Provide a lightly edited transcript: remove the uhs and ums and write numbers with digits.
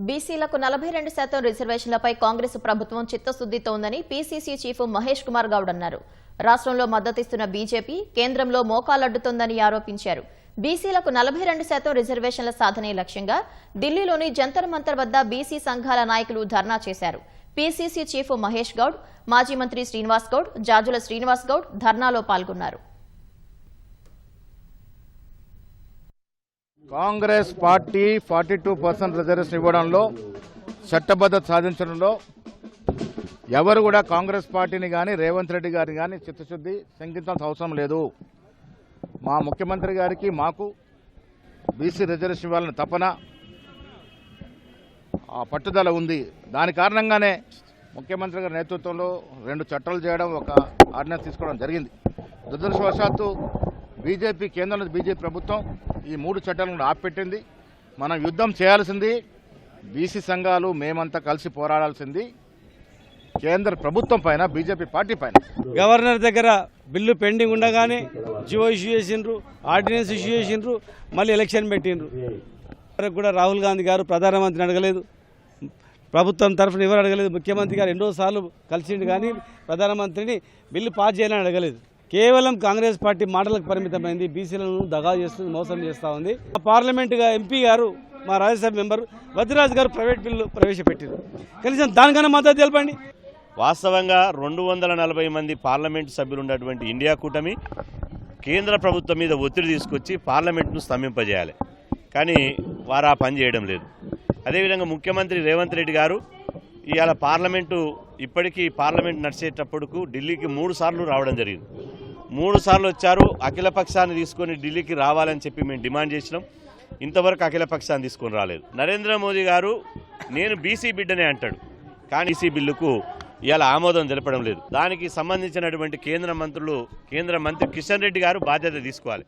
బీసీలకు 42% రిజర్వేషన్లపై కాంగ్రెస్ ప్రభుత్వం చిత్తశుద్దితో ఉందని పీసీసీ చీఫ్ మహేష్ కుమార్ గౌడ్ అన్నారు. రాష్ట్రంలో మద్దతిస్తున్న బీజేపీ కేంద్రంలో మోకాలడ్డుతోందని ఆరోపించారు. బీసీలకు 42% రిజర్వేషన్ల సాధనే లక్ష్యంగా ఢిల్లీలోని జంతర్ మంతర్ వద్ద బీసీ సంఘాల నాయకులు ధర్నా చేశారు. పీసీసీ చీఫ్ మహేష్ గౌడ్, మాజీ మంత్రి శ్రీనివాస్ గౌడ్, జాజుల శ్రీనివాస్ గౌడ్ ధర్నాలో పాల్గొన్నారు. కాంగ్రెస్ పార్టీ 42% రిజర్వేషన్ ఇవ్వడంలో చట్టబద్ధత సాధించడంలో ఎవరు కూడా కాంగ్రెస్ పార్టీని కానీ రేవంత్ రెడ్డి గారిని కానీ చిత్తశుద్ధి శంకించాల్సిన అవసరం లేదు. మా ముఖ్యమంత్రి గారికి మాకు బీసీ రిజర్వేషన్ ఇవ్వాలని తపన పట్టుదల ఉంది. దాని కారణంగానే ముఖ్యమంత్రి గారి నేతృత్వంలో 2 చట్టాలు చేయడం, ఒక ఆర్డినెన్స్ తీసుకోవడం జరిగింది. దురదృష్టవశాత్తు బీజేపీ కేంద్రంలో బీజేపీ ప్రభుత్వం ఈ 3 చట్టాలను ఆపిపెట్టింది. మనం యుద్ధం చేయాల్సింది బీసీ సంఘాలు మేమంతా కలిసి పోరాడాల్సింది కేంద్ర ప్రభుత్వం పైన, బీజేపీ పార్టీ పైన. గవర్నర్ దగ్గర బిల్లు పెండింగ్ ఉండగానే జియో ఇష్యూ చేసిండ్రు, ఆర్డినెన్స్ ఇష్యూ చేసిండ్రు, మళ్ళీ ఎలక్షన్ పెట్టిండ్రు. వరకు కూడా రాహుల్ గాంధీ గారు ప్రధానమంత్రిని అడగలేదు, ప్రభుత్వం తరఫున ఎవరు అడగలేదు. ముఖ్యమంత్రి గారు ఎన్నోసార్లు కలిసిండు కానీ ప్రధానమంత్రిని బిల్లు పాస్ చేయాలని అడగలేదు. కేవలం కాంగ్రెస్ పార్టీ మాటలకు పరిమితమైంది. బీసీలను దగా చేస్తుంది, మోసం చేస్తూ ఉంది. పార్లమెంటుగా ఎంపీ గారు, మా రాజ్యసభ మెంబర్ వద్దిరాజు గారు ప్రైవేట్ బిల్లు ప్రవేశపెట్టారు. కనీసం దానికన్నా మద్దతు తెలపండి. వాస్తవంగా 240 మంది పార్లమెంటు సభ్యులు ఉన్నటువంటి ఇండియా కూటమి కేంద్ర ప్రభుత్వం మీద ఒత్తిడి తీసుకొచ్చి పార్లమెంటును స్తంభింపజేయాలి, కానీ వారు ఆ పని చేయడం లేదు. అదేవిధంగా ముఖ్యమంత్రి రేవంత్ రెడ్డి గారు ఇవాళ ఇప్పటికీ పార్లమెంట్ నడిచేటప్పుడుకు ఢిల్లీకి 3 సార్లు రావడం జరిగింది. 3 సార్లు వచ్చారు. అఖిలపక్షాన్ని తీసుకొని ఢిల్లీకి రావాలని చెప్పి మేము డిమాండ్ చేసినాం. ఇంతవరకు అఖిలపక్షాన్ని తీసుకొని రాలేదు. నరేంద్ర మోదీ గారు నేను బీసీ బిడ్డనే అంటాడు, కానీ బీసీ బిల్లుకు ఇవాళ ఆమోదం తెలపడం లేదు. దానికి సంబంధించినటువంటి కేంద్ర మంత్రి కిషన్ రెడ్డి గారు బాధ్యత తీసుకోవాలి.